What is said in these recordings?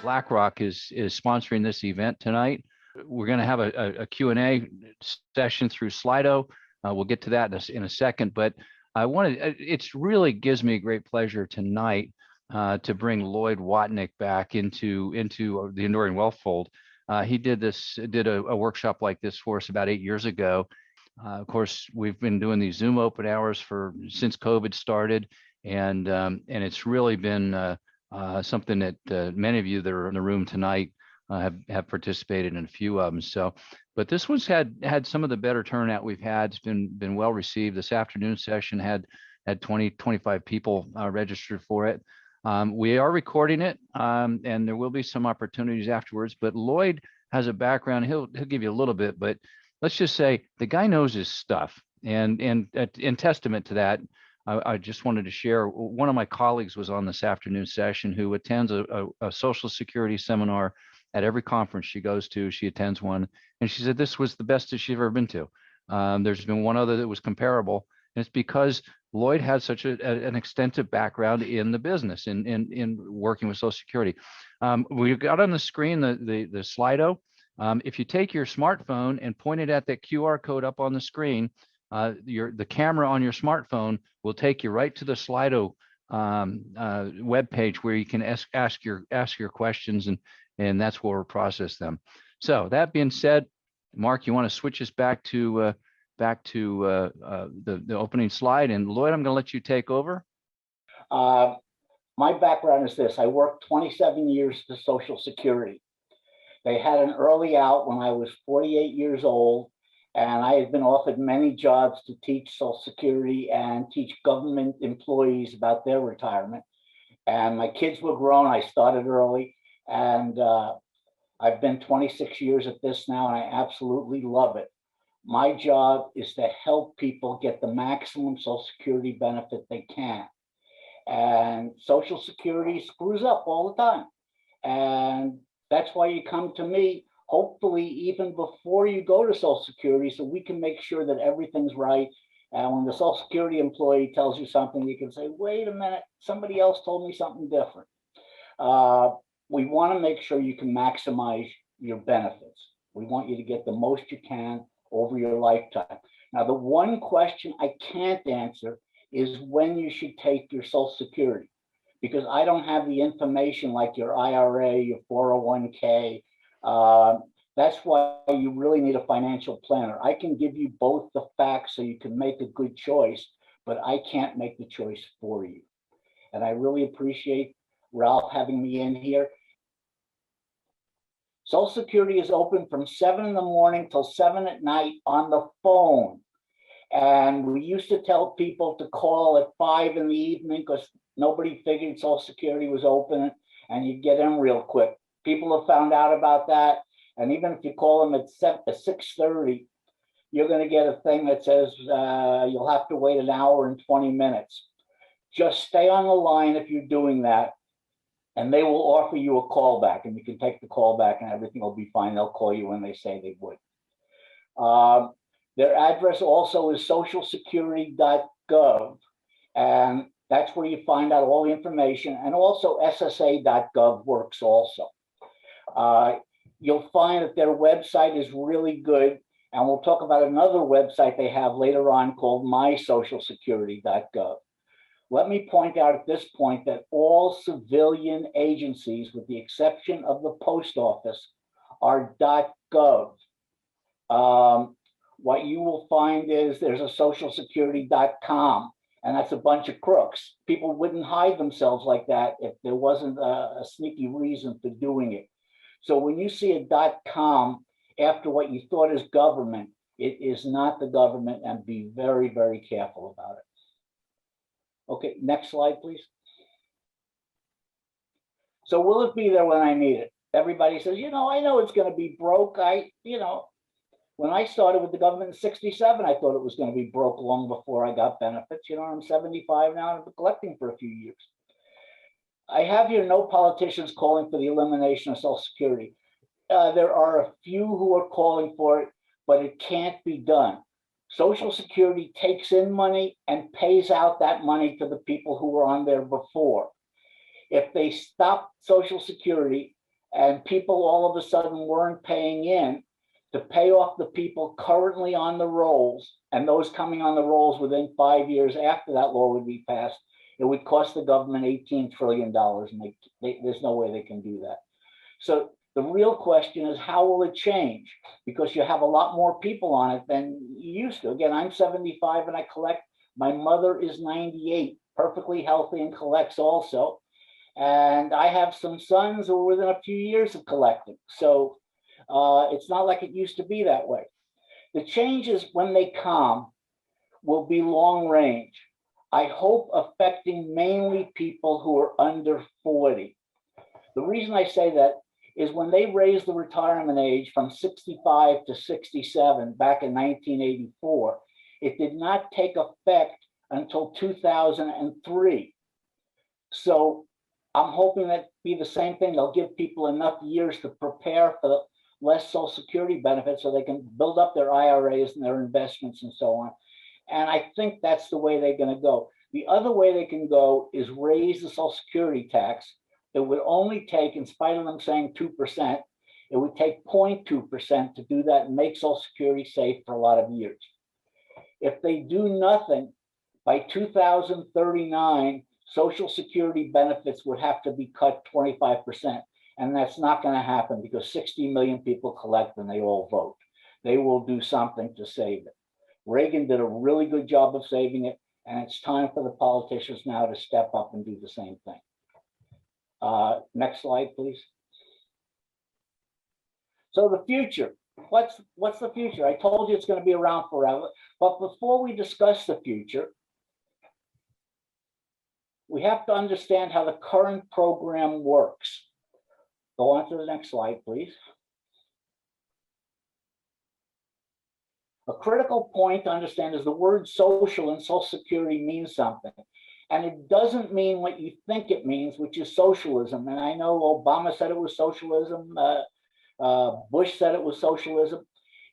BlackRock is sponsoring this event tonight. We're going to have a Q&A session through Slido. We'll get to that in a second, but it really gives me a great pleasure tonight to bring Lloyd Watnik back into the Enduring Wealth fold. He did a workshop like this for us about 8 years ago. Of course, we've been doing these Zoom open hours since COVID started, and it's really been something that many of you that are in the room tonight have participated in a few of them. So, but this one's had some of the better turnout we've had. It's been well received. This afternoon session had 25 people registered for it. We are recording it, and there will be some opportunities afterwards. But Lloyd has a background. He'll give you a little bit, but let's just say the guy knows his stuff. And in testament to that, I just wanted to share. One of my colleagues was on this afternoon session who attends a Social Security seminar at every conference she goes to. She attends one, and she said this was the best that she's ever been to. There's been one other that was comparable, and it's because Lloyd had such an extensive background in the business, in working with Social Security. We got on the screen the Slido. If you take your smartphone and point it at that QR code up on the screen, the camera on your smartphone will take you right to the Slido web page where you can ask your questions, and that's where we'll process them. So that being said, Mark, you want to switch us back to the opening slide, and Lloyd, I'm going to let you take over. My background is this: I worked 27 years for Social Security. They had an early out when I was 48 years old, and I had been offered many jobs to teach Social Security and teach government employees about their retirement. And my kids were grown. I started early, and I've been 26 years at this now, and I absolutely love it. My job is to help people get the maximum Social Security benefit they can. And Social Security screws up all the time. And that's why you come to me, hopefully even before you go to Social Security, so we can make sure that everything's right. And when the Social Security employee tells you something, you can say, wait a minute, somebody else told me something different. We want to make sure you can maximize your benefits. We want you to get the most you can over your lifetime. Now, the one question I can't answer is when you should take your Social Security, because I don't have the information like your IRA, your 401k. That's why you really need a financial planner. I can give you both the facts so you can make a good choice, but I can't make the choice for you. And I really appreciate Ralph having me in here. Social Security is open from 7 in the morning till 7 at night on the phone. And we used to tell people to call at 5 in the evening because nobody figured Social Security was open and you'd get in real quick. People have found out about that. And even if you call them at 6:30, you're going to get a thing that says you'll have to wait an hour and 20 minutes. Just stay on the line if you're doing that, and they will offer you a call back, and you can take the call back and everything will be fine. They'll call you when they say they would. Their address also is socialsecurity.gov, and that's where you find out all the information, and also ssa.gov works also. You'll find that their website is really good, and we'll talk about another website they have later on called mysocialsecurity.gov. Let me point out at this point that all civilian agencies, with the exception of the post office, are .gov. What you will find is there's a socialsecurity.com, and that's a bunch of crooks. People wouldn't hide themselves like that if there wasn't a sneaky reason for doing it. So when you see a .com after what you thought is government, it is not the government, and be very, very careful about it. Okay, next slide, please. So will it be there when I need it? Everybody says, I know it's going to be broke. When I started with the government in '67, I thought it was going to be broke long before I got benefits. I'm 75 now, and I've been collecting for a few years. I have here no politicians calling for the elimination of Social Security. There are a few who are calling for it, but it can't be done. Social Security takes in money and pays out that money to the people who were on there before. If they stop Social Security, and people all of a sudden weren't paying in to pay off the people currently on the rolls and those coming on the rolls within 5 years after that law would be passed, it would cost the government $18 trillion, and there's no way they can do that. So the real question is, how will it change? Because you have a lot more people on it than you used to. Again, I'm 75 and I collect. My mother is 98, perfectly healthy and collects also. And I have some sons who are within a few years of collecting. So it's not like it used to be that way. The changes, when they come, will be long range. I hope affecting mainly people who are under 40. The reason I say that is when they raised the retirement age from 65 to 67 back in 1984, it did not take effect until 2003. So I'm hoping that be the same thing. They'll give people enough years to prepare for less Social Security benefits so they can build up their IRAs and their investments and so on. And I think that's the way they're going to go. The other way they can go is raise the Social Security tax. It would only take, in spite of them saying 2%, it would take 0.2% to do that and make Social Security safe for a lot of years. If they do nothing, by 2039, Social Security benefits would have to be cut 25%. And that's not going to happen because 60 million people collect and they all vote. They will do something to save it. Reagan did a really good job of saving it, and it's time for the politicians now to step up and do the same thing. Next slide, please. So the future, what's the future? I told you it's going to be around forever. But before we discuss the future, we have to understand how the current program works. Go on to the next slide, please. A critical point to understand is the word social in Social Security means something. And it doesn't mean what you think it means, which is socialism. And I know Obama said it was socialism. Bush said it was socialism.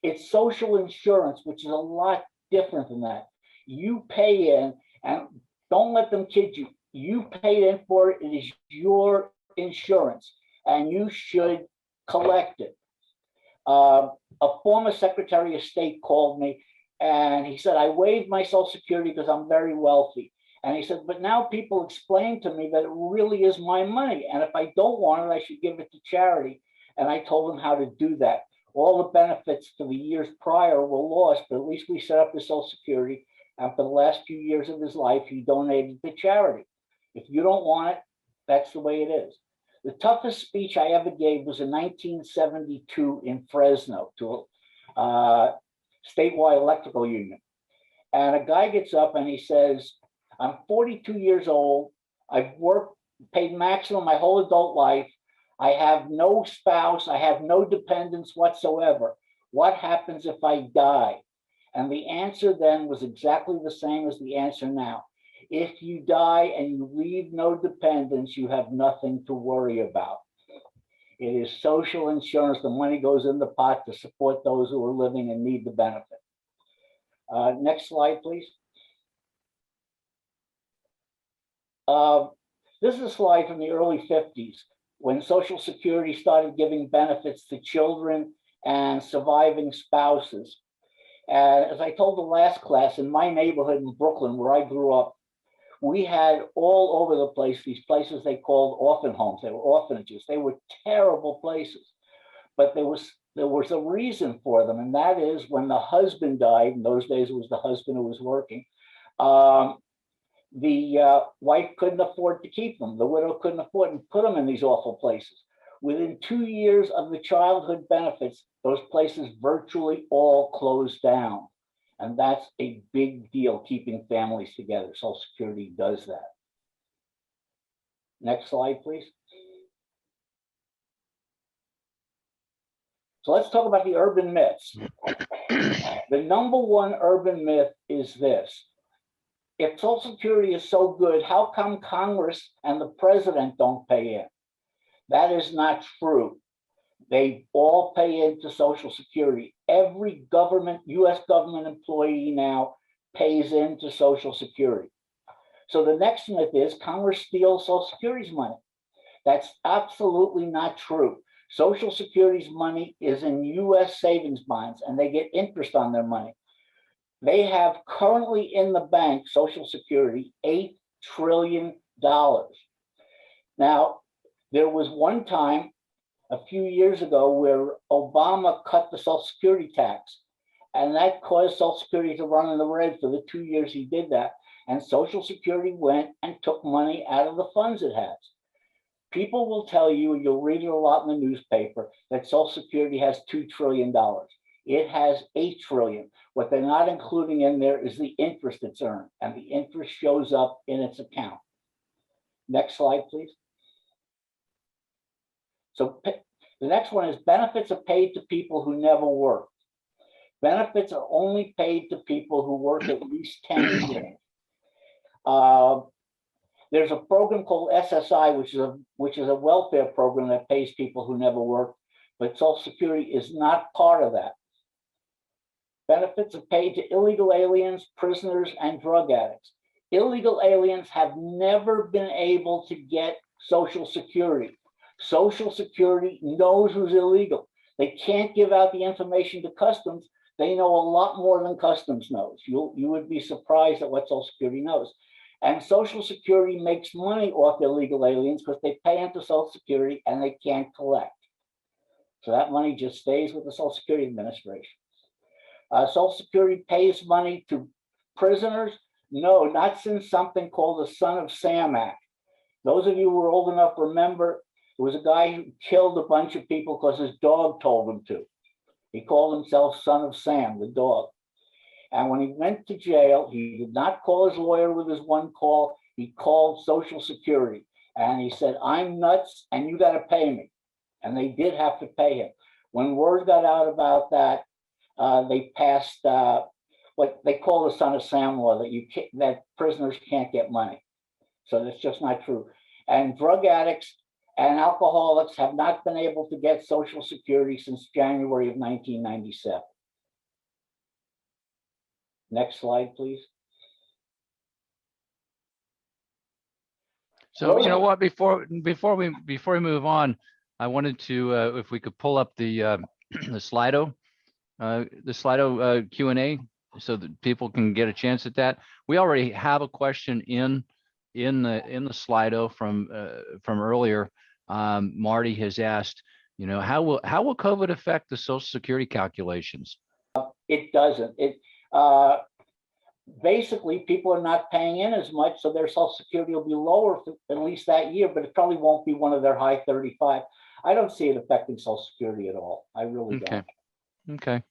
It's social insurance, which is a lot different than that. You pay in, and don't let them kid you. You paid in for it. It is your insurance, and you should collect it. A former Secretary of State called me, and he said, I waived my Social Security because I'm very wealthy. And he said, but now people explain to me that it really is my money. And if I don't want it, I should give it to charity. And I told him how to do that. All the benefits for the years prior were lost, but at least we set up the Social Security. And for the last few years of his life, he donated to charity. If you don't want it, that's the way it is. The toughest speech I ever gave was in 1972 in Fresno to a statewide electrical union. And a guy gets up and he says, I'm 42 years old. I've worked, paid maximum my whole adult life. I have no spouse. I have no dependents whatsoever. What happens if I die? And the answer then was exactly the same as the answer now. If you die and you leave no dependents, you have nothing to worry about. It is social insurance. The money goes in the pot to support those who are living and need the benefit. Next slide, please. This is a slide from the early 50s when Social Security started giving benefits to children and surviving spouses. As I told the last class, in my neighborhood in Brooklyn, where I grew up, we had all over the place these places they called orphan homes. They were orphanages. They were terrible places, but there was a reason for them, and that is when the husband died. In those days, it was the husband who was working. The wife couldn't afford to keep them. The widow couldn't afford and put them in these awful places. Within 2 years of the childhood benefits, those places virtually all closed down. And that's a big deal, keeping families together. Social Security does that. Next slide, please. So let's talk about the urban myths. The number one urban myth is this. If Social Security is so good, how come Congress and the president don't pay in? That is not true. They all pay into Social Security. Every government, US government employee now pays into Social Security. So the next myth is Congress steals Social Security's money. That's absolutely not true. Social Security's money is in US savings bonds, and they get interest on their money. They have currently in the bank, Social Security, $8 trillion. Now, there was one time a few years ago where Obama cut the Social Security tax, and that caused Social Security to run in the red for the 2 years he did that. And Social Security went and took money out of the funds it has. People will tell you, and you'll read it a lot in the newspaper, that Social Security has $2 trillion. It has $8 trillion. What they're not including in there is the interest it's earned, and the interest shows up in its account. Next slide, please. So the next one is benefits are paid to people who never work. Benefits are only paid to people who work at least 10 years. There's a program called SSI, which is a welfare program that pays people who never work, but Social Security is not part of that. Benefits are paid to illegal aliens, prisoners, and drug addicts. Illegal aliens have never been able to get Social Security. Social Security knows who's illegal. They can't give out the information to Customs. They know a lot more than Customs knows. You would be surprised at what Social Security knows. And Social Security makes money off illegal aliens because they pay into Social Security and they can't collect. So that money just stays with the Social Security Administration. Social Security pays money to prisoners. No, not since something called the Son of Sam Act. Those of you who are old enough remember, there was a guy who killed a bunch of people because his dog told him to. He called himself Son of Sam, the dog. And when he went to jail, he did not call his lawyer with his one call. He called Social Security. And he said, I'm nuts and you got to pay me. And they did have to pay him. When word got out about that, they passed what they call the Son of Sam law, that prisoners can't get money. So that's just not true. And drug addicts and alcoholics have not been able to get Social Security since January of 1997. Next slide, please. So you know what? Before we move on, I wanted to, if we could pull up the Slido Q&A, so that people can get a chance at that. We already have a question in the Slido from earlier. Marty has asked, how will COVID affect the Social Security calculations? It doesn't. Basically, people are not paying in as much, so their Social Security will be lower for at least that year, but it probably won't be one of their high 35. I don't see it affecting Social Security at all. I really don't. Okay.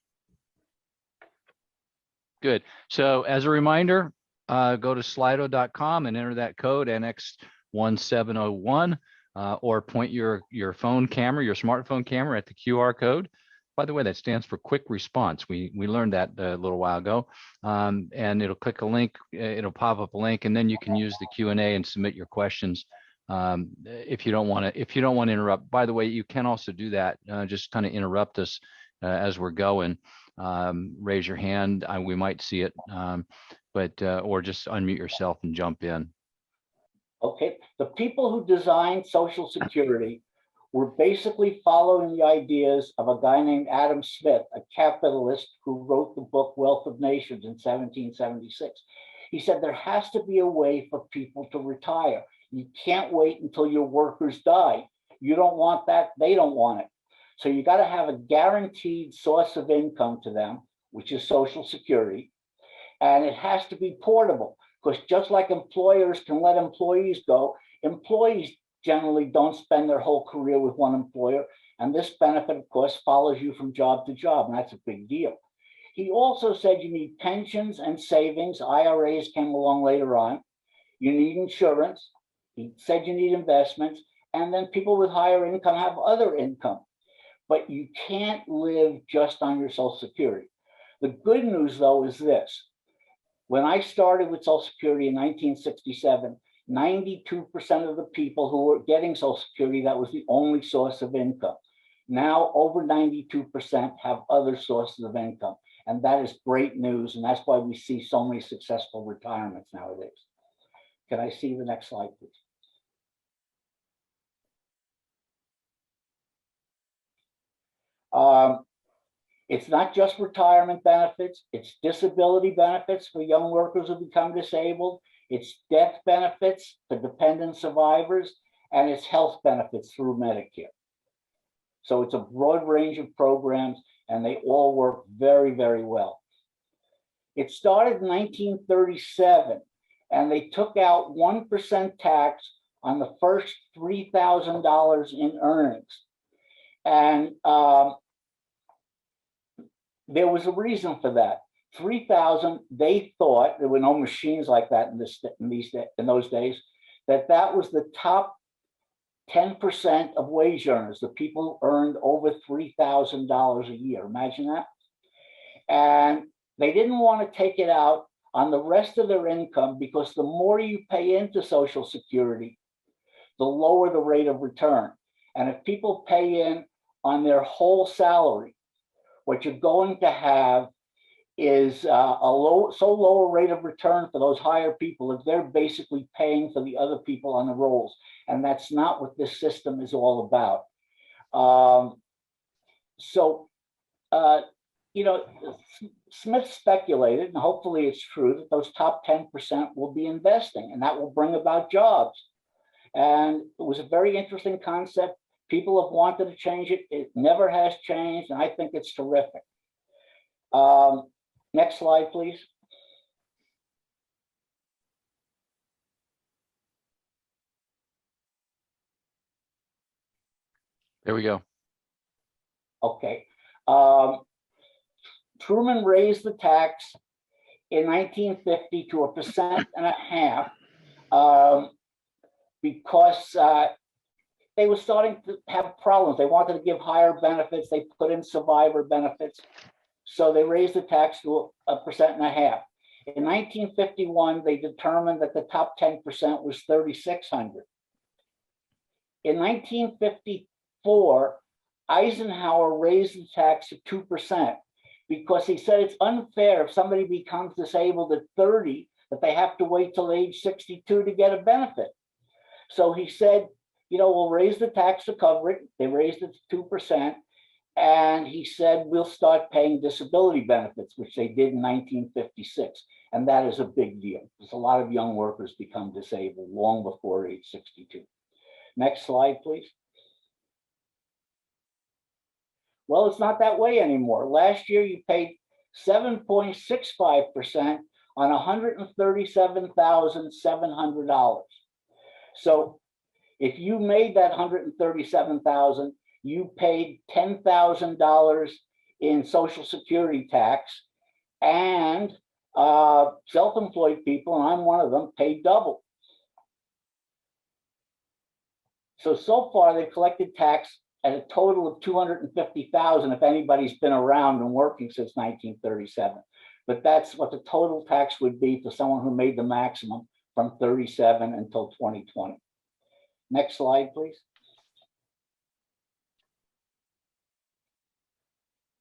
Good. So as a reminder, go to slido.com and enter that code NX1701, or point your phone camera, your smartphone camera at the QR code. By the way, that stands for quick response. We learned that a little while ago, and it'll click a link. It'll pop up a link, and then you can use the Q&A and submit your questions. If you don't want to interrupt. By the way, you can also do that. Just kind of interrupt us as we're going. Raise your hand. We might see it, or just unmute yourself and jump in. Okay, the people who designed Social Security were basically following the ideas of a guy named Adam Smith, a capitalist who wrote the book Wealth of Nations in 1776. He said there has to be a way for people to retire. You can't wait until your workers die. You don't want that. They don't want it. So you got to have a guaranteed source of income to them, which is Social Security. And it has to be portable, because just like employers can let employees go, employees generally don't spend their whole career with one employer. And this benefit, of course, follows you from job to job, and that's a big deal. He also said you need pensions and savings. IRAs came along later on. You need insurance. He said you need investments. And then people with higher income have other income. But you can't live just on your Social Security. The good news, though, is this. When I started with Social Security in 1967, 92% of the people who were getting Social Security, that was the only source of income. Now, over 92% have other sources of income. And that is great news. And that's why we see so many successful retirements nowadays. Can I see the next slide, please? It's not just retirement benefits, it's disability benefits for young workers who become disabled, it's death benefits for dependent survivors, and it's health benefits through Medicare. So it's a broad range of programs, and they all work very, very well. It started in 1937, and they took out 1% tax on the first $3,000 in earnings. And there was a reason for that. 3,000, they thought, there were no machines like that in those days, that was the top 10% of wage earners, the people who earned over $3,000 a year. Imagine that. And they didn't want to take it out on the rest of their income, because the more you pay into Social Security, the lower the rate of return. And if people pay in on their whole salary, what you're going to have is so low a rate of return for those higher people that they're basically paying for the other people on the rolls. And that's not what this system is all about. Smith speculated, and hopefully it's true, that those top 10% will be investing, and that will bring about jobs. And it was a very interesting concept. People have wanted to change it. It never has changed, and I think it's terrific. Next slide, please. There we go. Okay. Truman raised the tax in 1950 to 1.5% because they were starting to have problems. They wanted to give higher benefits. They put in survivor benefits. So they raised the tax to 1.5%. In 1951, they determined that the top 10% was $3,600. In 1954, Eisenhower raised the tax to 2% because he said it's unfair if somebody becomes disabled at 30 that they have to wait till age 62 to get a benefit. So he said, we'll raise the tax to cover it. They raised it to 2%. And he said, we'll start paying disability benefits, which they did in 1956. And that is a big deal because a lot of young workers become disabled long before age 62. Next slide, please. Well, it's not that way anymore. Last year, you paid 7.65% on $137,700. So if you made that $137,000, you paid $10,000 in Social Security tax, and self-employed people, and I'm one of them, paid double. So far they've collected tax at a total of $250,000 if anybody's been around and working since 1937. But that's what the total tax would be for someone who made the maximum from 37 until 2020. Next slide, please.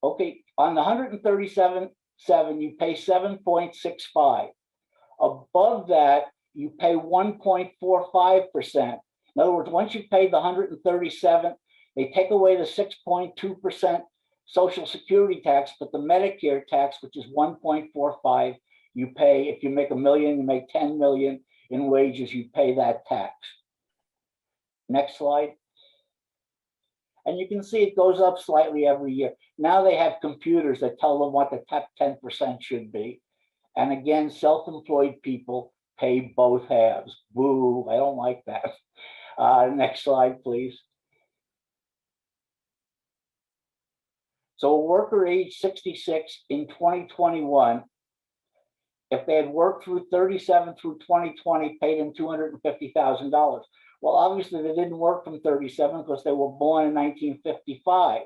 Okay, on the 137.7, you pay 7.65. Above that, you pay 1.45%. In other words, once you've paid the 137, they take away the 6.2% Social Security tax, but the Medicare tax, which is 1.45, you pay. If you make $1 million, you make 10 million in wages, you pay that tax. Next slide. And you can see it goes up slightly every year. Now they have computers that tell them what the top 10% should be. And again, self-employed people pay both halves. Boo, I don't like that. Next slide, please. So a worker age 66 in 2021, if they had worked through 37 through 2020, paid in $250,000. Well, obviously they didn't work from 37 because they were born in 1955.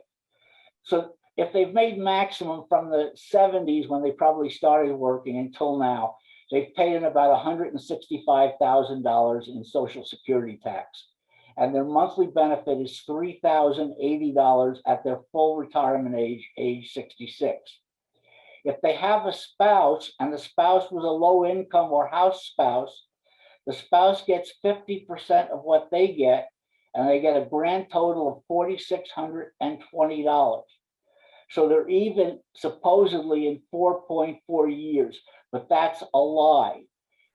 So if they've made maximum from the 70s when they probably started working until now, they've paid in about $165,000 in Social Security tax. And their monthly benefit is $3,080 at their full retirement age 66. If they have a spouse and the spouse was a low income or house spouse, the spouse gets 50% of what they get, and they get a grand total of $4,620. So they're even supposedly in 4.4 years, but that's a lie.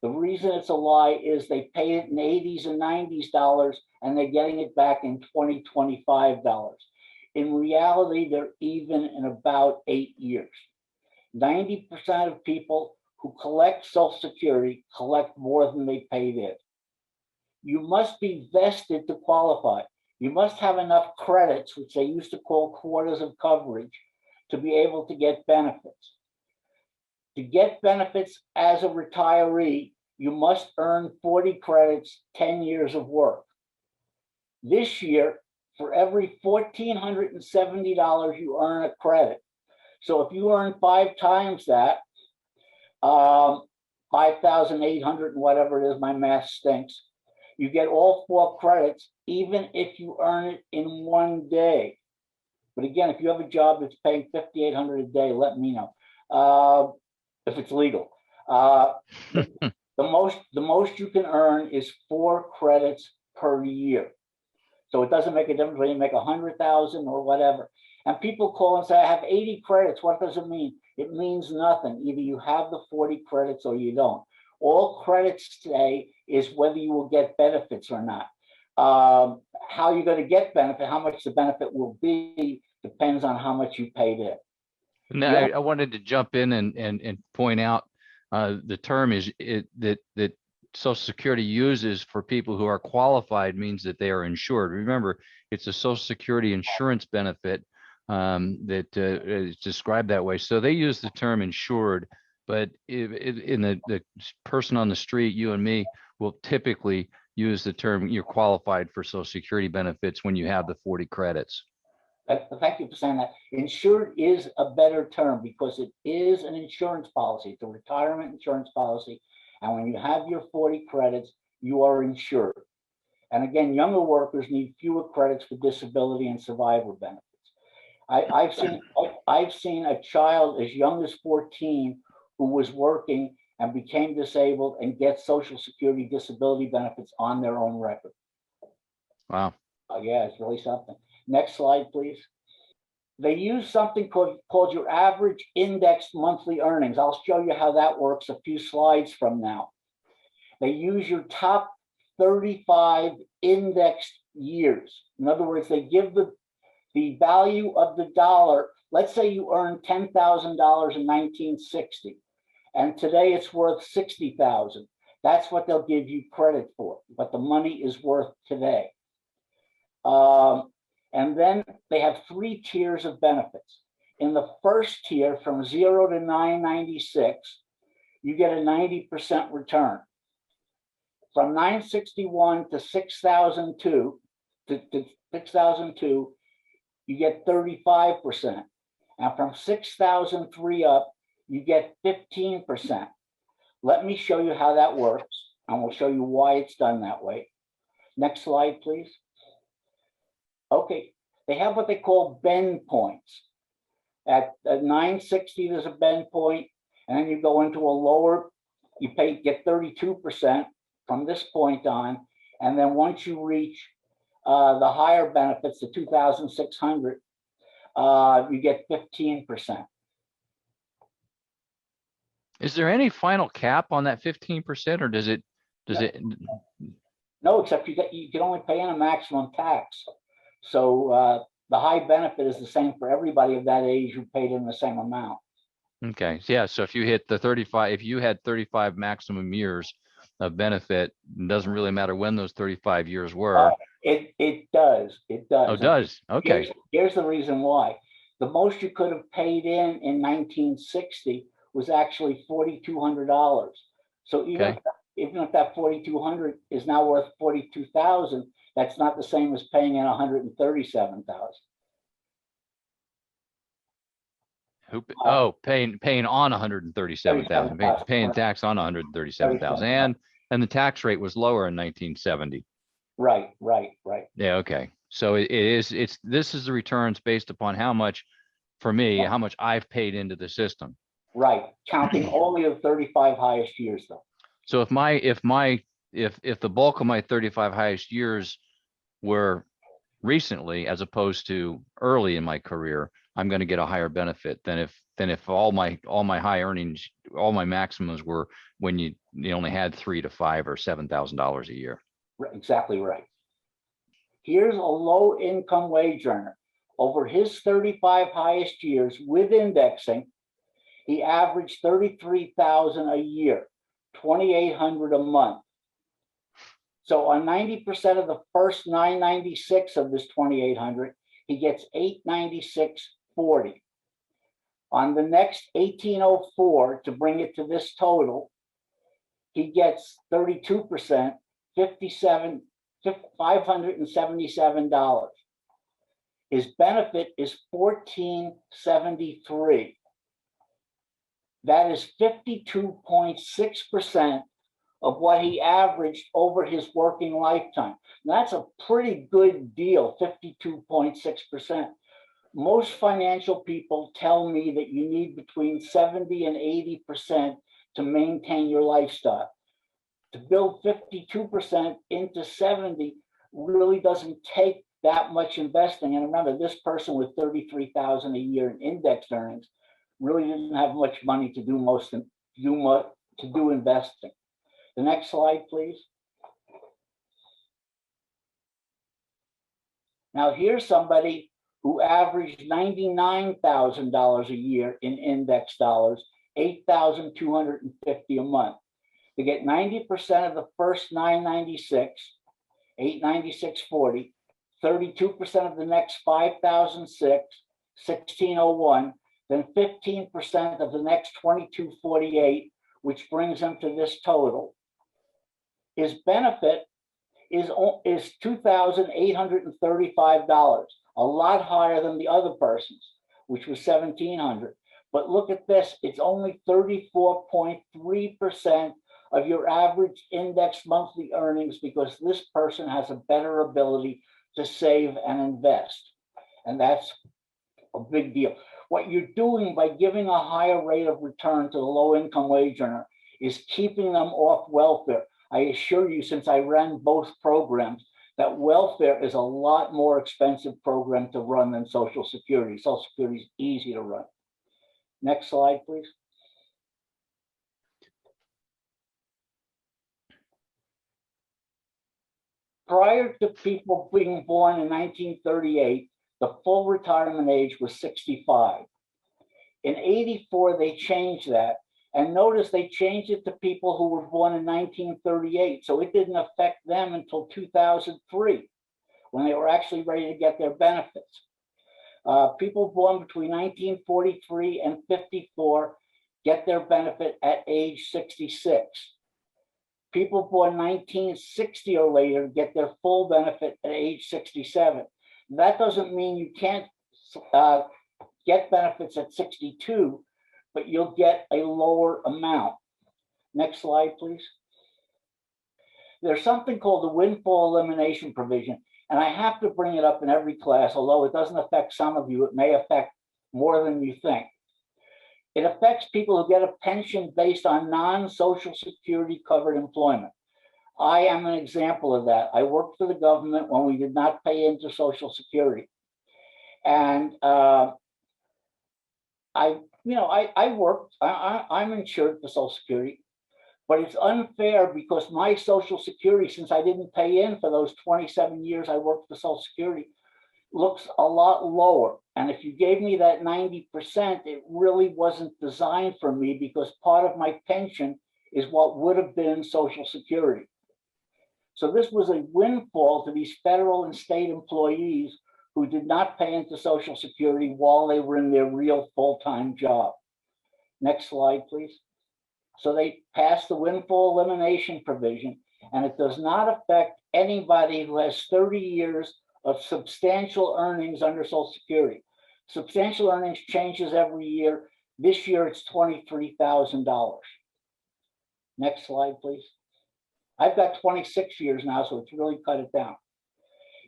The reason it's a lie is they pay it in 80s and 90s dollars and they're getting it back in 2025 dollars. In reality, they're even in about 8 years. 90% of people who collect Social Security collect more than they paid in. You must be vested to qualify. You must have enough credits, which they used to call quarters of coverage, to be able to get benefits. To get benefits as a retiree, you must earn 40 credits, 10 years of work. This year, for every $1,470 you earn a credit. So if you earn 5 times that, 5,800 and whatever it is, my math stinks, you get all 4 credits, even if you earn it in 1 day. But again, if you have a job that's paying $5,800 a day, let me know if it's legal. The most you can earn is 4 credits per year. So it doesn't make a difference whether you make 100,000 or whatever. And people call and say, I have 80 credits. What does it mean? It means nothing. Either you have the 40 credits or you don't. All credits today is whether you will get benefits or not. How you're going to get benefit, how much the benefit will be, depends on how much you paid in. Now, yeah. I wanted to jump in and point out the term is that Social Security uses for people who are qualified means that they are insured. Remember, it's a Social Security insurance benefit that is described that way. So they use the term insured, but in the person on the street, you and me, will typically use the term you're qualified for Social Security benefits when you have the 40 credits. Thank you for saying that. Insured is a better term because it is an insurance policy. It's a retirement insurance policy. And when you have your 40 credits, you are insured. And again, younger workers need fewer credits for disability and survivor benefits. I've seen a child as young as 14 who was working and became disabled and gets Social Security disability benefits on their own record. Wow. Yeah, it's really something. Next slide, please. They use something called your average indexed monthly earnings. I'll show you how that works a few slides from now. They use your top 35 indexed years. In other words, they give the value of the dollar. Let's say you earned $10,000 in 1960, and today it's worth $60,000. That's what they'll give you credit for, what the money is worth today. And then they have 3 tiers of benefits. In the first tier, from 0 to 996, you get a 90% return. From 961 to 6002 you get 35%. And from 6003 up, you get 15%. Let me show you how that works, and we'll show you why it's done that way. Next slide, please. Okay, they have what they call bend points. At 960, there's a bend point, and then you go into a lower, you get 32% from this point on, and then once you reach the higher benefits, the 2,600, you get 15%. Is there any final cap on that 15%, or does it? No, except you can only pay in a maximum tax. So the high benefit is the same for everybody of that age who paid in the same amount. Okay, yeah. So if you hit the 35, if you had 35 maximum years of benefit, it doesn't really matter when those 35 years were. It does. It does. Oh, it does. Okay. Here's the reason why. The most you could have paid in 1960 was actually $4,200. So even if that 4,200 is now worth 42,000, that's not the same as paying in 137,000. Paying on 137,000, paying tax on 137,000, and the tax rate was lower in 1970. Right. Yeah. Okay. So this is the returns based upon how much, for me, how much I've paid into the system. Right. Counting only the 35 highest years, though. So if the bulk of my 35 highest years were recently, as opposed to early in my career, I'm going to get a higher benefit than if all my high earnings, all my maximums were when you only had $3,000 to $5,000 or $7,000 a year. Exactly right. Here's a low income wage earner. Over his 35 highest years with indexing, he averaged $33,000 a year, $2,800 a month. So on 90% of the first 996 of this 2,800, he gets 896.40. On the next 1804, to bring it to this total, he gets 32%, $577. His benefit is $1,473. That is 52.6% of what he averaged over his working lifetime. Now, that's a pretty good deal, 52.6%. Most financial people tell me that you need between 70 and 80% to maintain your lifestyle. To build 52% into 70 really doesn't take that much investing. And remember, this person with $33,000 a year in index earnings really didn't have much money to do investing. The next slide, please. Now, here's somebody who averaged $99,000 a year in index dollars, $8,250 a month. They get 90% of the first 996, $896.40, 32% of the next 5,006, $1,601, then 15% of the next 2,248, which brings them to this total. His benefit is $2,835, a lot higher than the other person's, which was $1,700. But look at this, it's only 34.3% of your average index monthly earnings, because this person has a better ability to save and invest. And that's a big deal. What you're doing by giving a higher rate of return to the low income wage earner is keeping them off welfare. I assure you, since I ran both programs, that welfare is a lot more expensive program to run than Social Security. Social Security is easy to run. Next slide, please. Prior to people being born in 1938, the full retirement age was 65. In 84, they changed that. And notice they changed it to people who were born in 1938. So it didn't affect them until 2003, when they were actually ready to get their benefits. People born between 1943 and 54 get their benefit at age 66. People born 1960 or later get their full benefit at age 67. That doesn't mean you can't get benefits at 62, but you'll get a lower amount. Next slide, please. There's something called the Windfall Elimination provision, and I have to bring it up in every class, although it doesn't affect some of you, it may affect more than you think. It affects people who get a pension based on non-Social Security covered employment. I am an example of that. I worked for the government when we did not pay into Social Security. And I'm insured for Social Security, but it's unfair because my Social Security, since I didn't pay in for those 27 years I worked for Social Security, looks a lot lower. And if you gave me that 90%, it really wasn't designed for me, because part of my pension is what would have been Social Security. So this was a windfall to these federal and state employees who did not pay into Social Security while they were in their real full-time job. Next slide, please. So they passed the Windfall Elimination provision, and it does not affect anybody who has 30 years of substantial earnings under Social Security. Substantial earnings changes every year. This year it's $23,000. Next slide, please. I've got 26 years now, so it's really cut it down.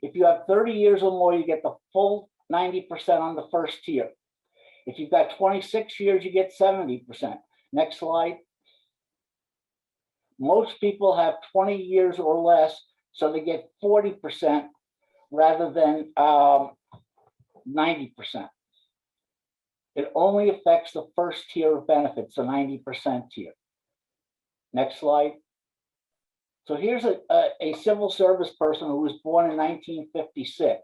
If you have 30 years or more, you get the full 90% on the first tier. If you've got 26 years, you get 70%. Next slide. Most people have 20 years or less, so they get 40% rather than 90%. It only affects the first tier of benefits, the 90% tier. Next slide. So here's a civil service person who was born in 1956.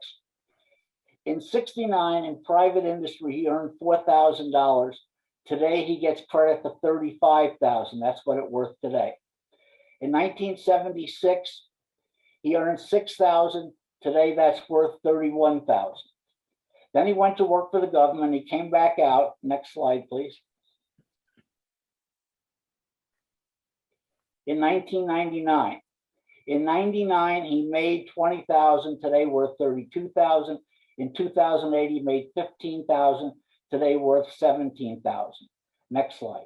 In 69, in private industry, he earned $4,000. Today, he gets credit for $35,000. That's what it's worth today. In 1976, he earned $6,000. Today, that's worth $31,000. Then he went to work for the government. He came back out. Next slide, please. In 1999. In 99, he made $20,000. Today, worth $32,000. In 2008, he made $15,000. Today, worth $17,000. Next slide.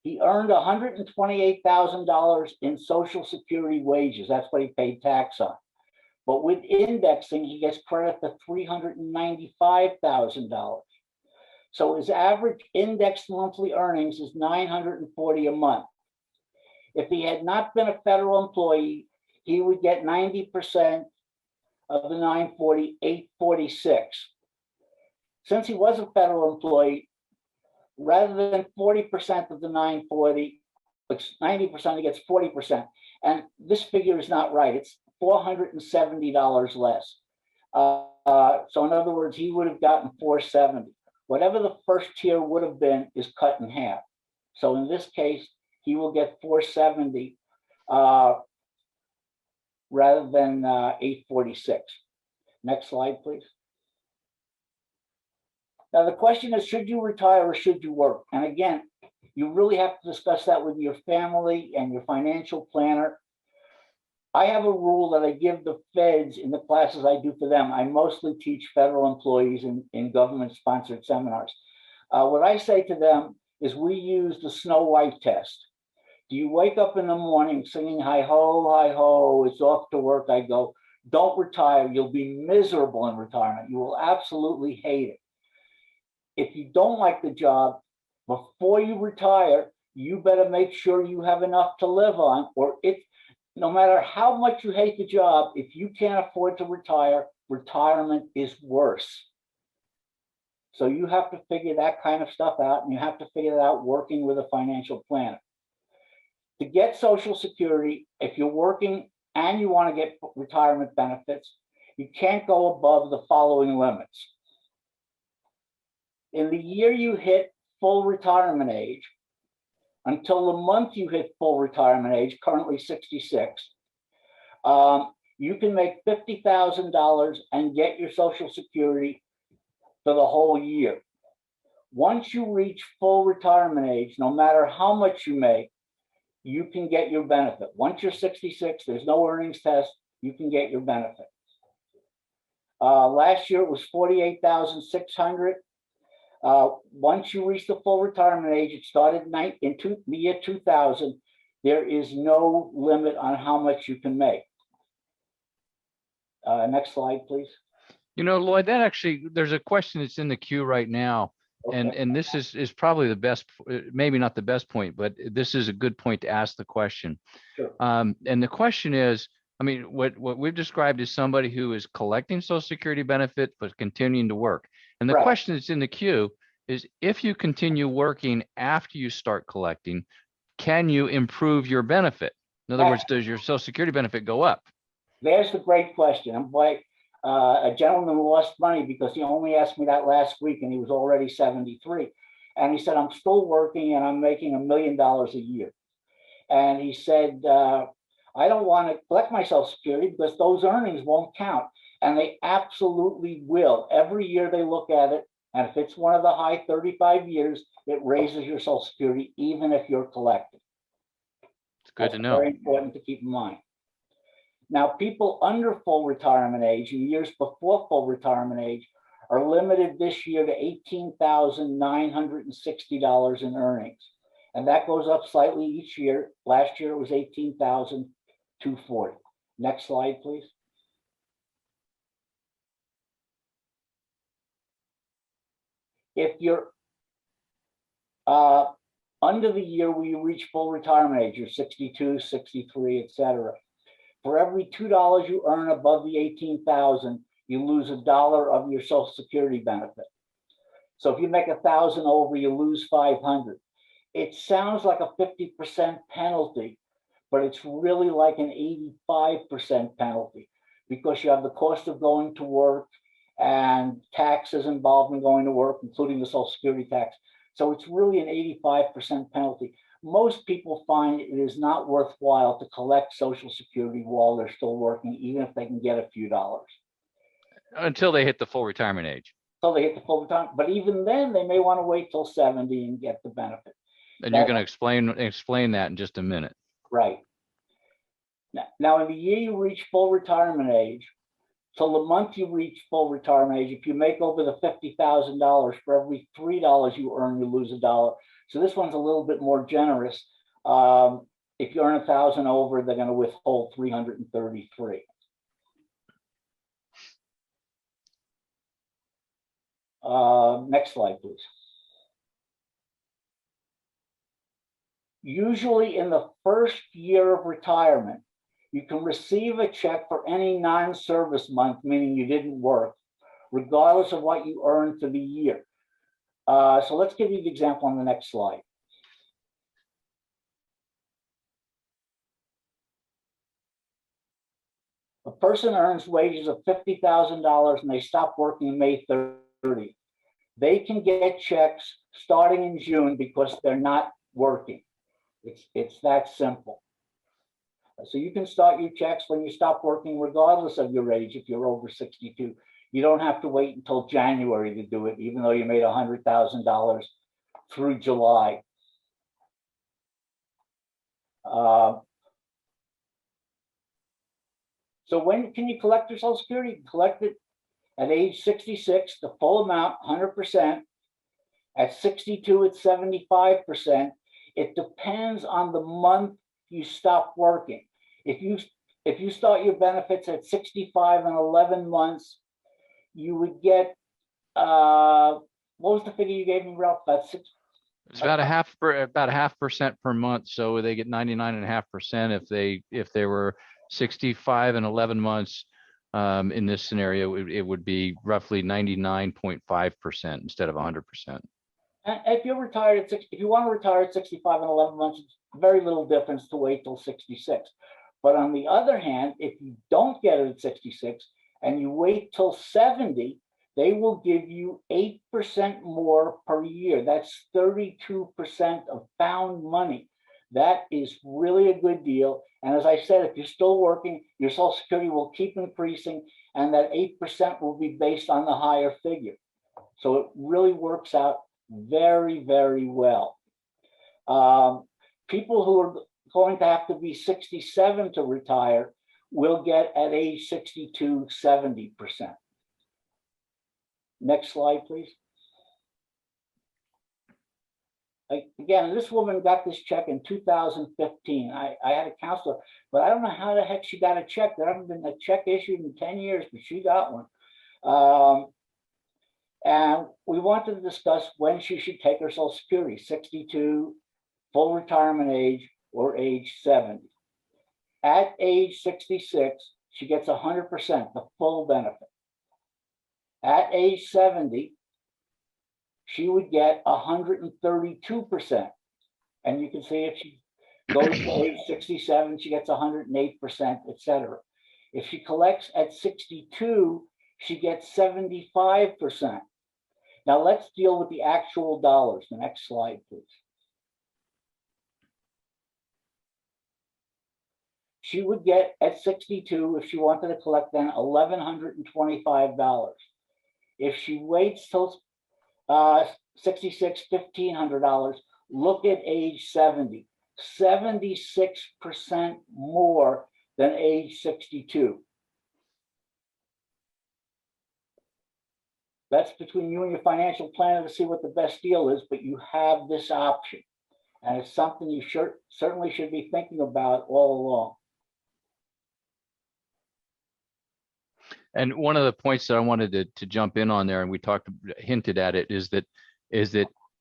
He earned $128,000 in Social Security wages. That's what he paid tax on. But with indexing, he gets credit for $395,000. So his average indexed monthly earnings is $940 a month. If he had not been a federal employee, he would get 90% of the $940, $846. Since he was a federal employee, rather than 40% of the $940, it's 90%, he gets 40%. And this figure is not right. It's $470 less. So in other words, he would have gotten $470. Whatever the first tier would have been is cut in half. So in this case, he will get $470 rather than $846. Next slide, please. Now, the question is, should you retire or should you work? And again, you really have to discuss that with your family and your financial planner. I have a rule that I give the feds in the classes I do for them. I mostly teach federal employees in government-sponsored seminars. What I say to them is we use the Snow White test. Do you wake up in the morning singing hi-ho, it's off to work? I go, don't retire. You'll be miserable in retirement. You will absolutely hate it. If you don't like the job, before you retire, you better make sure you have enough to live on, or no matter how much you hate the job, if you can't afford to retire, retirement is worse. So you have to figure that kind of stuff out, and you have to figure it out working with a financial planner. To get Social Security, if you're working and you want to get retirement benefits, you can't go above the following limits. In the year you hit full retirement age, until the month you hit full retirement age, currently 66, you can make $50,000 and get your Social Security for the whole year. Once you reach full retirement age, no matter how much you make, you can get your benefit. Once you're 66, there's no earnings test, you can get your benefit. Last year it was $48,600. Once you reach the full retirement age, it started in the year 2000, there is no limit on how much you can make. Next slide, please. You know, Lloyd, that actually, there's a question that's in the queue right now. Okay. And this is probably the best, maybe not the best point, but this is a good point to ask the question. Sure. And the question is, I mean, what we've described is somebody who is collecting Social Security benefit, but continuing to work. And the question that's in the queue is, if you continue working after you start collecting, can you improve your benefit? In other words, does your Social Security benefit go up? There's the great question. I'm like, a gentleman lost money because he only asked me that last week and he was already 73. And he said, I'm still working and I'm making $1 million a year. And he said, I don't want to collect my Social Security because those earnings won't count. And they absolutely will. Every year they look at it. And if it's one of the high 35 years, it raises your Social Security, even if you're collecting. It's good to know. Very important to keep in mind. Now, people under full retirement age and years before full retirement age are limited this year to $18,960 in earnings. And that goes up slightly each year. Last year, it was $18,240. Next slide, please. If you're under the year where you reach full retirement age, you're 62, 63, et cetera, For every $2 you earn above the 18,000, you lose $1 of your Social Security benefit. So if you make 1,000 over, you lose 500. It sounds like a 50% penalty, but it's really like an 85% penalty, because you have the cost of going to work and taxes involved in going to work, including the Social Security tax. So it's really an 85% penalty. Most people find it is not worthwhile to collect Social Security while they're still working, even if they can get a few dollars. Until they hit the full retirement age. Until they hit the full retirement. But even then, they may want to wait till 70 and get the benefit. And you're going to explain that in just a minute. Right. Now, in the year you reach full retirement age, till the month you reach full retirement age, if you make over the $50,000, for every $3 you earn, you lose $1. So this one's a little bit more generous. If you earn 1,000 over, they're going to withhold 333. Next slide, please. Usually in the first year of retirement, you can receive a check for any non-service month, meaning you didn't work, regardless of what you earned for the year. So let's give you the example on the next slide. A person earns wages of $50,000 and they stop working May 30th. They can get checks starting in June because they're not working. It's that simple. So you can start your checks when you stop working, regardless of your age. If you're over 62, you don't have to wait until January to do it, even though you made $100,000 through July. So when can you collect your Social Security? You can collect it at age 66, the full amount, 100%. At 62, it's 75%. It depends on the month you stop working. If you start your benefits at 65 and 11 months, you would get what was the figure you gave me, Ralph? About six. It's about a half percent per month, so they get 99.5%. If they were 65 and 11 months, in this scenario, it would be roughly 99.5% instead of 100%. And if you're retired at if you want to retire at 65 and 11 months, it's very little difference to wait till 66. But on the other hand, if you don't get it at 66 and you wait till 70, they will give you 8% more per year. That's 32% of found money. That is really a good deal. And as I said, if you're still working, your Social Security will keep increasing, and that 8% will be based on the higher figure. So it really works out very, very well. People who are going to have to be 67 to retire will get at age 62, 70%. Next slide, please. Again, this woman got this check in 2015. I had a counselor, but I don't know how the heck she got a check. There hasn't been a check issued in 10 years, but she got one. And we wanted to discuss when she should take her Social Security, 62, full retirement age, or age 70. At age 66, she gets 100%, the full benefit. At age 70, she would get 132%. And you can see if she goes to age 67, she gets 108%, etc. If she collects at 62, she gets 75%. Now let's deal with the actual dollars. The next slide, please. She would get at 62, if she wanted to collect then, $1,125. If she waits till 66, $1,500. Look at age 70, 76% more than age 62. That's between you and your financial planner to see what the best deal is, but you have this option. And it's something you certainly should be thinking about all along. And one of the points that I wanted to jump in on there, and we hinted at it, is that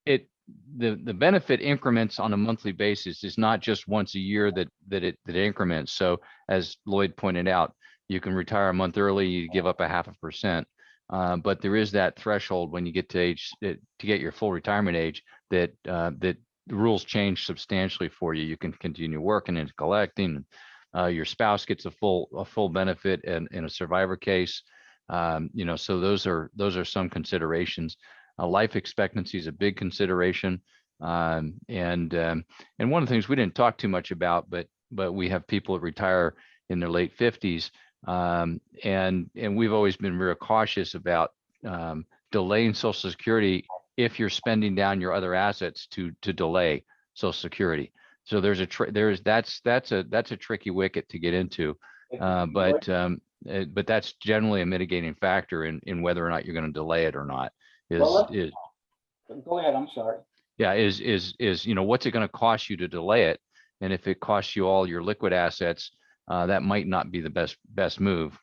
it the benefit increments on a monthly basis is not just once a year that it increments. So as Lloyd pointed out, you can retire a month early, you give up a 0.5%. But there is that threshold when you get to get your full retirement age that the rules change substantially for you. You can continue working and collecting. Your spouse gets a full benefit in a survivor case. So those are some considerations. Life expectancy is a big consideration, and one of the things we didn't talk too much about, but we have people that retire in their late 50s, and we've always been very cautious about delaying Social Security if you're spending down your other assets to delay Social Security. So that's a tricky wicket to get into, but that's generally a mitigating factor in whether or not you're going to delay it or not. Go ahead. I'm sorry. Yeah, is what's it going to cost you to delay it, and if it costs you all your liquid assets, that might not be the best move.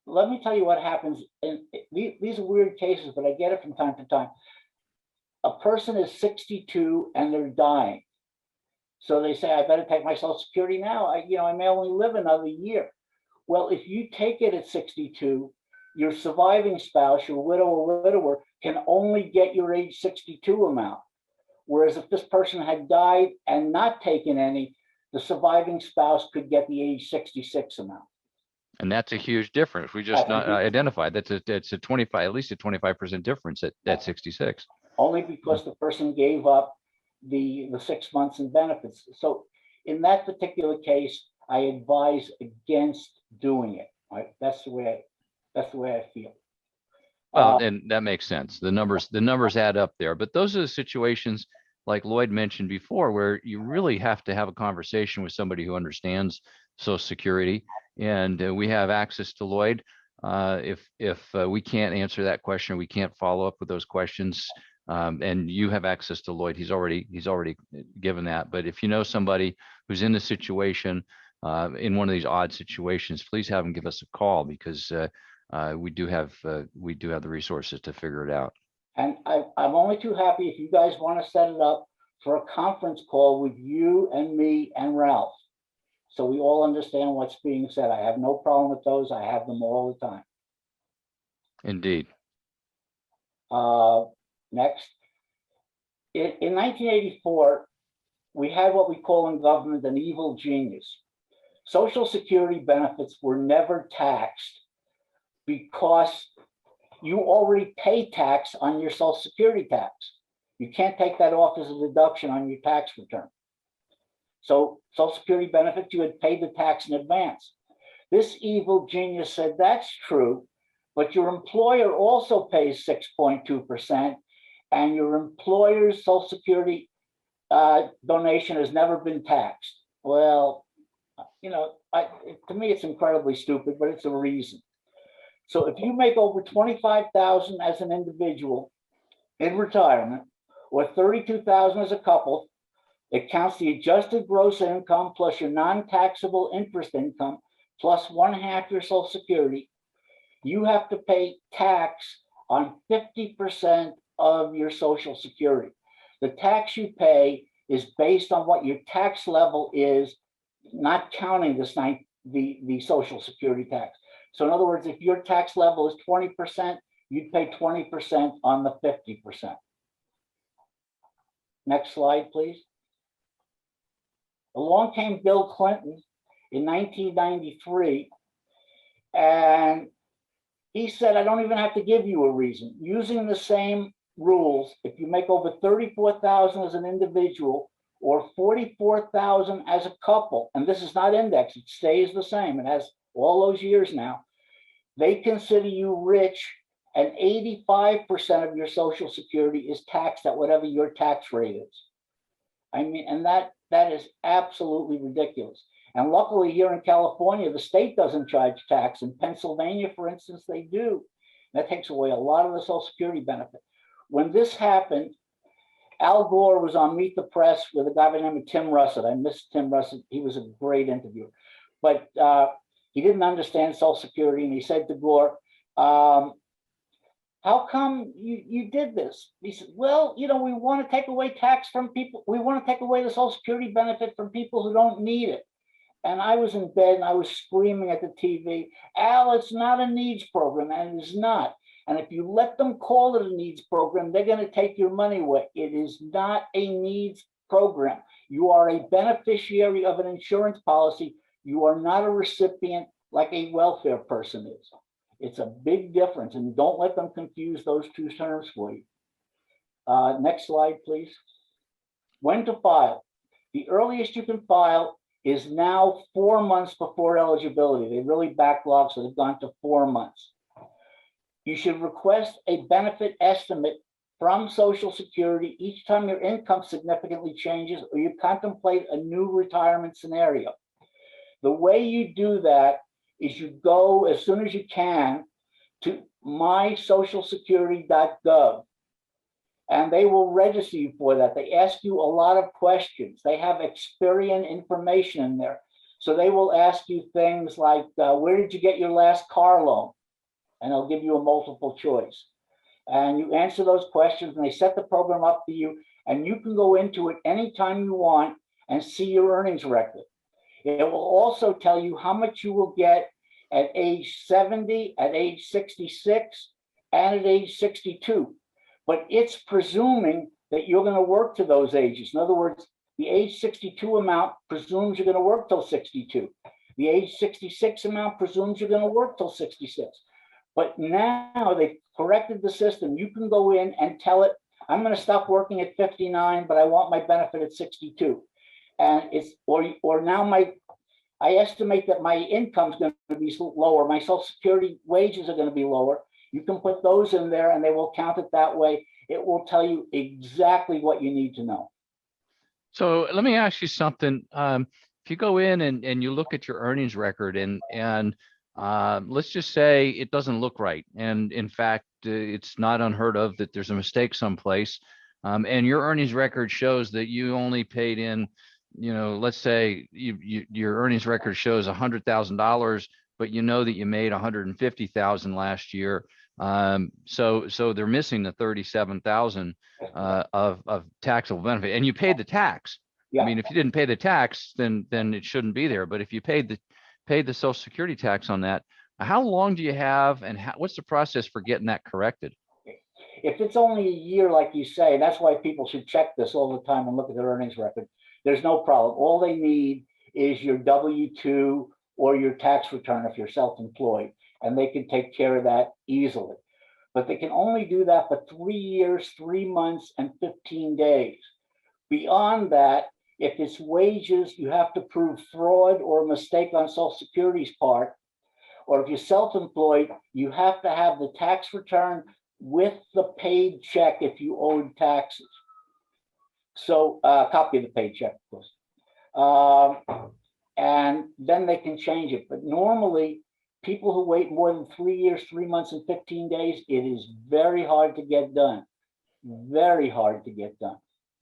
Let me tell you what happens. And these are weird cases, but I get it from time to time. A person is 62 and they're dying. So they say, I better take my Social Security now. I may only live another year. Well, if you take it at 62, your surviving spouse, your widow or widower, can only get your age 62 amount. Whereas if this person had died and not taken any, the surviving spouse could get the age 66 amount. And that's a huge difference. We just not identified that's a 25, at least a 25% difference at 66. Only because the person gave up the 6 months in benefits. So in that particular case, I advise against doing it. Right? That's the way I feel. Well, and that makes sense. The numbers add up there. But those are the situations, like Lloyd mentioned before, where you really have to have a conversation with somebody who understands Social Security. And we have access to Lloyd. If we can't answer that question, we can't follow up with those questions. And you have access to Lloyd. He's already given that. But if you know somebody who's in the situation, in one of these odd situations, please have them give us a call, because we do have the resources to figure it out. And I'm only too happy if you guys want to set it up for a conference call with you and me and Ralph, so we all understand what's being said. I have no problem with those. I have them all the time. Indeed. Next. In 1984, we had what we call in government an evil genius. Social Security benefits were never taxed because you already pay tax on your Social Security tax. You can't take that off as a deduction on your tax return. So Social Security benefits, you had paid the tax in advance. This evil genius said, that's true, but your employer also pays 6.2%, and your employer's Social Security donation has never been taxed. Well, to me, it's incredibly stupid, but it's a reason. So if you make over $25,000 as an individual in retirement, or $32,000 as a couple, it counts the adjusted gross income plus your non-taxable interest income plus 1/2 your Social Security. You have to pay tax on 50% of your Social Security. The tax you pay is based on what your tax level is, not counting the Social Security tax. So in other words, if your tax level is 20%, you'd pay 20% on the 50%. Next slide, please. Along came Bill Clinton in 1993, and he said, I don't even have to give you a reason. Using the same rules, if you make over $34,000 as an individual or $44,000 as a couple, and this is not indexed, it stays the same, it has all those years now, they consider you rich, and 85% of your Social Security is taxed at whatever your tax rate is. I mean, and that is absolutely ridiculous. And luckily here in California, the state doesn't charge tax. In Pennsylvania, for instance, they do. That takes away a lot of the Social Security benefit. When this happened, Al Gore was on Meet the Press with a guy by the name of Tim Russert. I miss Tim Russert. He was a great interviewer. But he didn't understand Social Security, and he said to Gore, how come you did this? He said, well, we want to take away tax from people. We want to take away the Social Security benefit from people who don't need it. And I was in bed and I was screaming at the TV, Al, it's not a needs program, and it is not. And if you let them call it a needs program, they're going to take your money away. It is not a needs program. You are a beneficiary of an insurance policy. You are not a recipient like a welfare person is. It's a big difference, and don't let them confuse those two terms for you. Next slide, please. When to file. The earliest you can file is now 4 months before eligibility. They really backlogged, so they've gone to 4 months. You should request a benefit estimate from Social Security each time your income significantly changes or you contemplate a new retirement scenario. The way you do that is you go as soon as you can to mysocialsecurity.gov, and they will register you for that. They ask you a lot of questions. They have Experian information in there. So they will ask you things like, where did you get your last car loan? And they'll give you a multiple choice. And you answer those questions and they set the program up for you, and you can go into it anytime you want and see your earnings record. It will also tell you how much you will get at age 70, at age 66, and at age 62. But it's presuming that you're going to work to those ages. In other words, the age 62 amount presumes you're going to work till 62. The age 66 amount presumes you're going to work till 66. But now they've corrected the system. You can go in and tell it, I'm going to stop working at 59, but I want my benefit at 62. And it's, or now I estimate that my income's going to be lower. My Social Security wages are going to be lower. You can put those in there and they will count it that way. It will tell you exactly what you need to know. So let me ask you something. If you go in and you look at your earnings record and let's just say it doesn't look right. And in fact, it's not unheard of that there's a mistake someplace. And your earnings record shows that you only paid in, let's say your earnings record shows $100,000, but you know that you made $150,000 last year. So they're missing the $37,000 of taxable benefit, and you paid the tax. Yeah. I mean, if you didn't pay the tax, then it shouldn't be there. But if you paid the Social Security tax on that, how long do you have, and what's the process for getting that corrected? If it's only a year, like you say, that's why people should check this all the time and look at their earnings record. There's no problem. All they need is your W-2 or your tax return if you're self-employed, and they can take care of that easily. But they can only do that for 3 years, 3 months, and 15 days. Beyond that, if it's wages, you have to prove fraud or a mistake on Social Security's part. Or if you're self-employed, you have to have the tax return with the paid check if you owed taxes. So copy of the paid check, of course. And then they can change it. But normally, people who wait more than 3 years, 3 months, and 15 days, it is very hard to get done. Very hard to get done.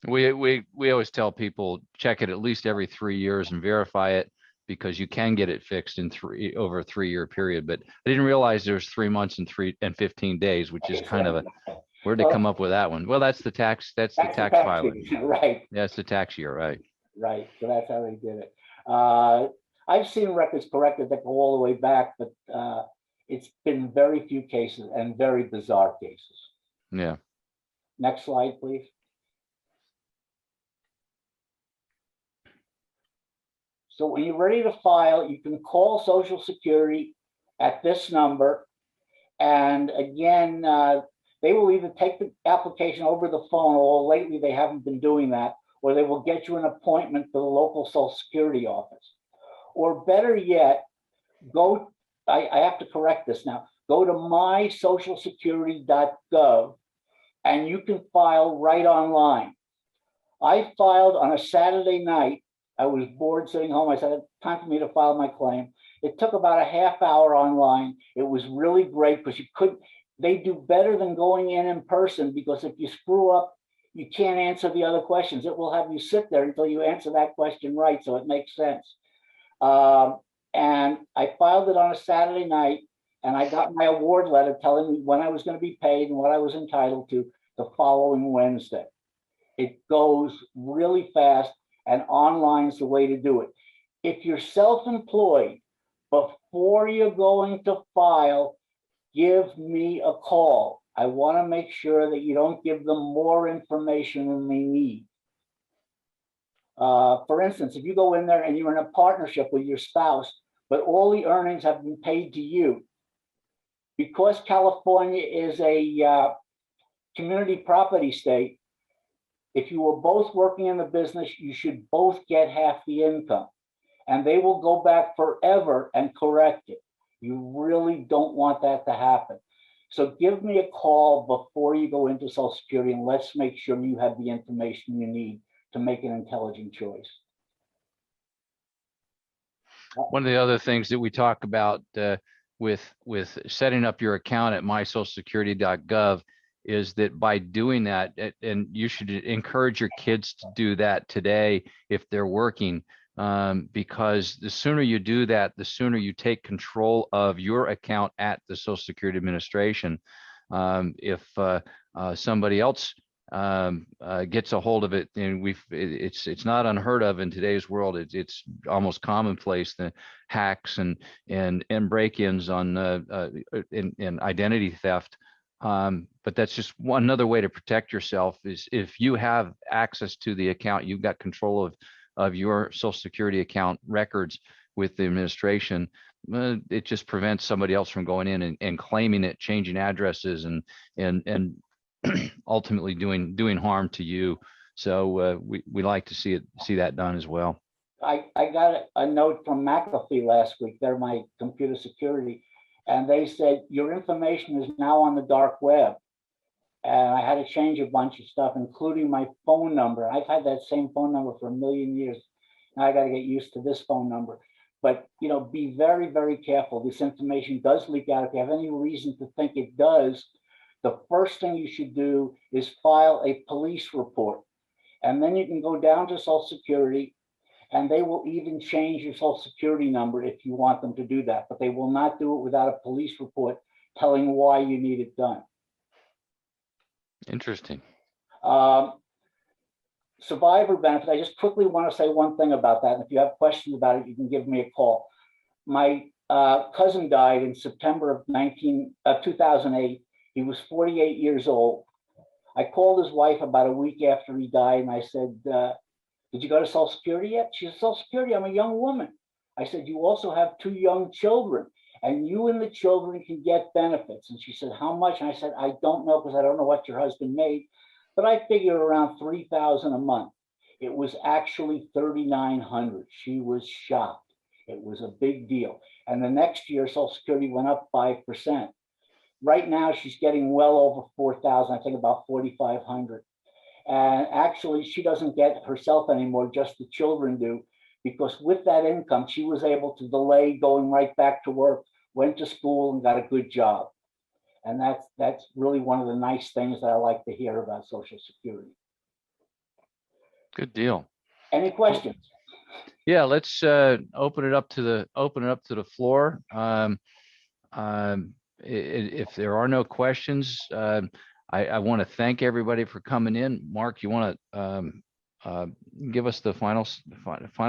We always tell people check it at least every 3 years and verify it, because you can get it fixed in over a 3 year period. But I didn't realize there's 3 months and 15 days, which is kind of where'd they come up with that one? Well, that's the tax filing. Right. That's the tax year, right? Right. So that's how they did it. I've seen records corrected that go all the way back, but it's been very few cases and very bizarre cases. Yeah. Next slide, please. So when you're ready to file, you can call Social Security at this number. And again, they will either take the application over the phone, or lately they haven't been doing that, or they will get you an appointment for the local Social Security office. Or better yet, I have to correct this now, go to mysocialsecurity.gov and you can file right online. I filed on a Saturday night. I was bored sitting home. I said, it's time for me to file my claim. It took about a half hour online. It was really great because they do better than going in person, because if you screw up, you can't answer the other questions. It will have you sit there until you answer that question right, so it makes sense. And I filed it on a Saturday night, And I got my award letter telling me when I was going to be paid and what I was entitled to the following Wednesday. It goes really fast, and online's the way to do it. If you're self-employed, before you're going to file, give me a call. I want to make sure that you don't give them more information than they need. For instance, if you go in there and you're in a partnership with your spouse, but all the earnings have been paid to you, because California is a community property state, if you were both working in the business, you should both get half the income, and they will go back forever and correct it. You really don't want that to happen. So give me a call before you go into Social Security, and let's make sure you have the information you need to make an intelligent choice. One of the other things that we talk about with setting up your account at mysocialsecurity.gov is that by doing that, and you should encourage your kids to do that today if they're working, because the sooner you do that, the sooner you take control of your account at the Social Security Administration. If somebody else gets a hold of it, and it's not unheard of in today's world. It's almost commonplace, the hacks and break-ins on in identity theft. But that's just another way to protect yourself, is if you have access to the account, you've got control of your Social Security account records with the administration. It just prevents somebody else from going in and claiming it, changing addresses, and ultimately doing harm to you. So we like to see that done as well. I got a note from McAfee last week. They're my computer security, and they said your information is now on the dark web. And I had to change a bunch of stuff, including my phone number. I've had that same phone number for a million years. Now I got to get used to this phone number. But be very, very careful. This information does leak out. If you have any reason to think it does, the first thing you should do is file a police report. And then you can go down to Social Security, and they will even change your Social Security number if you want them to do that. But they will not do it without a police report telling why you need it done. Interesting. Survivor benefit. I just quickly want to say one thing about that. And if you have questions about it, you can give me a call. My cousin died in September of 2008. He was 48 years old. I called his wife about a week after he died, and I said, did you go to Social Security yet? She said, Social Security, I'm a young woman. I said, you also have 2 young children, and you and the children can get benefits. And she said, how much? And I said, I don't know, because I don't know what your husband made, but I figured around $3,000 a month. It was actually $3,900. She was shocked. It was a big deal. And the next year, Social Security went up 5%. Right now, she's getting well over 4,000, I think about 4,500. And actually, she doesn't get herself anymore, just the children do, because with that income, she was able to delay going right back to work, went to school, and got a good job. And that's really one of the nice things that I like to hear about Social Security. Good deal. Any questions? Yeah, let's open it up to the floor. If there are no questions, I want to thank everybody for coming in. Mark, you want to give us the final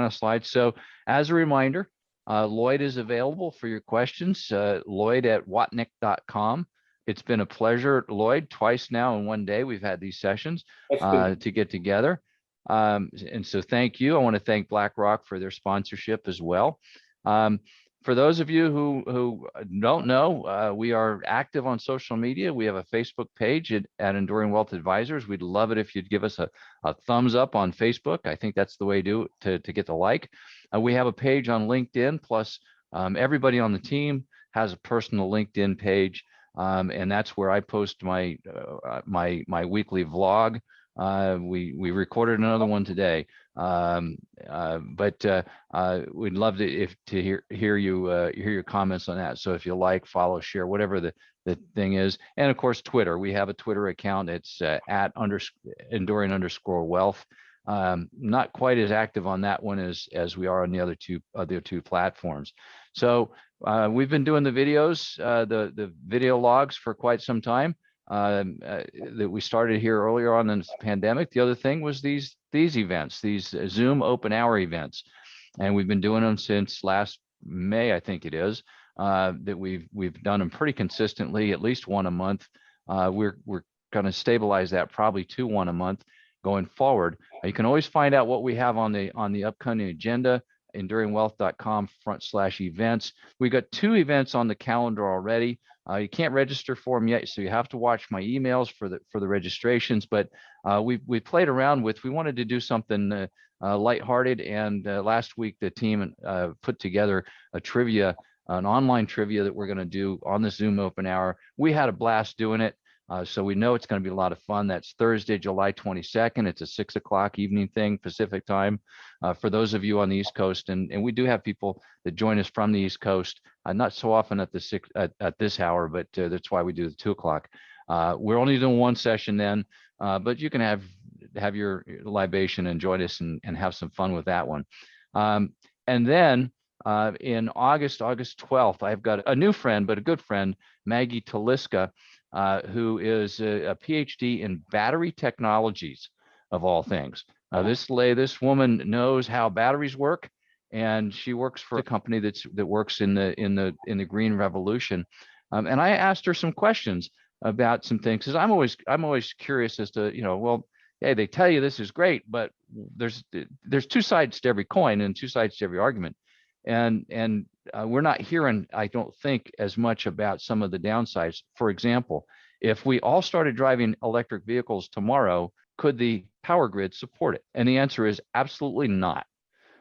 slide? So as a reminder, Lloyd is available for your questions, Lloyd@watnik.com. It's been a pleasure, Lloyd, twice now in one day. We've had these sessions to get together. And so thank you. I want to thank BlackRock for their sponsorship as well. For those of you who don't know, we are active on social media. We have a Facebook page at Enduring Wealth Advisors. We'd love it if you'd give us a thumbs up on Facebook. I think that's the way to get the like. We have a page on LinkedIn, plus everybody on the team has a personal LinkedIn page, and that's where I post my weekly vlog. We recorded another one today, but we'd love to hear your comments on that. So if you like, follow, share, whatever the thing is, and of course Twitter. We have a Twitter account. It's at @enduring_wealth. Not quite as active on that one as we are on the other two platforms. So we've been doing the videos, the video logs for quite some time. That we started here earlier on in the pandemic. The other thing was these events, these Zoom open hour events, and we've been doing them since last May, I think it is. That we've done them pretty consistently, at least one a month. We're going to stabilize that probably to one a month going forward. You can always find out what we have on the upcoming agenda enduringwealth.com/events. We got 2 events on the calendar already. You can't register for them yet, so you have to watch my emails for the registrations. But we played around with. We wanted to do something lighthearted, and last week the team put together a trivia, an online trivia that we're going to do on the Zoom open hour. We had a blast doing it. So we know it's going to be a lot of fun. That's Thursday, July 22nd. It's a 6 o'clock evening thing, Pacific time, for those of you on the East Coast. And we do have people that join us from the East Coast, not so often at this hour, but that's why we do the 2 o'clock. We're only doing one session then, but you can have your libation and join us and have some fun with that one. And then in August 12th, I've got a new friend, but a good friend, Maggie Taliska, who is a PhD in battery technologies, of all things. This woman knows how batteries work, and she works for a company that works in the green revolution. And I asked her some questions about some things, because I'm always curious as to, well, hey, they tell you this is great, but there's 2 sides to every coin and 2 sides to every argument. And we're not hearing, I don't think, as much about some of the downsides. For example, if we all started driving electric vehicles tomorrow, could the power grid support it? And the answer is absolutely not.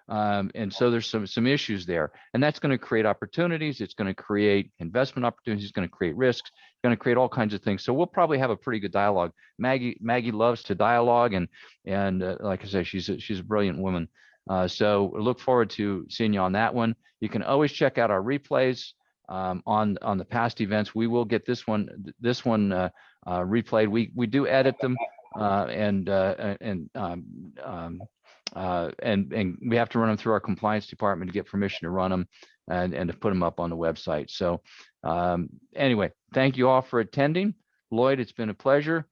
And so there's some issues there, and that's going to create opportunities. It's going to create investment opportunities. It's going to create risks. It's going to create all kinds of things. So we'll probably have a pretty good dialogue. Maggie loves to dialogue, and like I say, she's a brilliant woman. So look forward to seeing you on that one. You can always check out our replays on the past events. We will get this one replayed. We do edit them, and we have to run them through our compliance department to get permission to run them and to put them up on the website. So anyway, thank you all for attending. Lloyd, it's been a pleasure.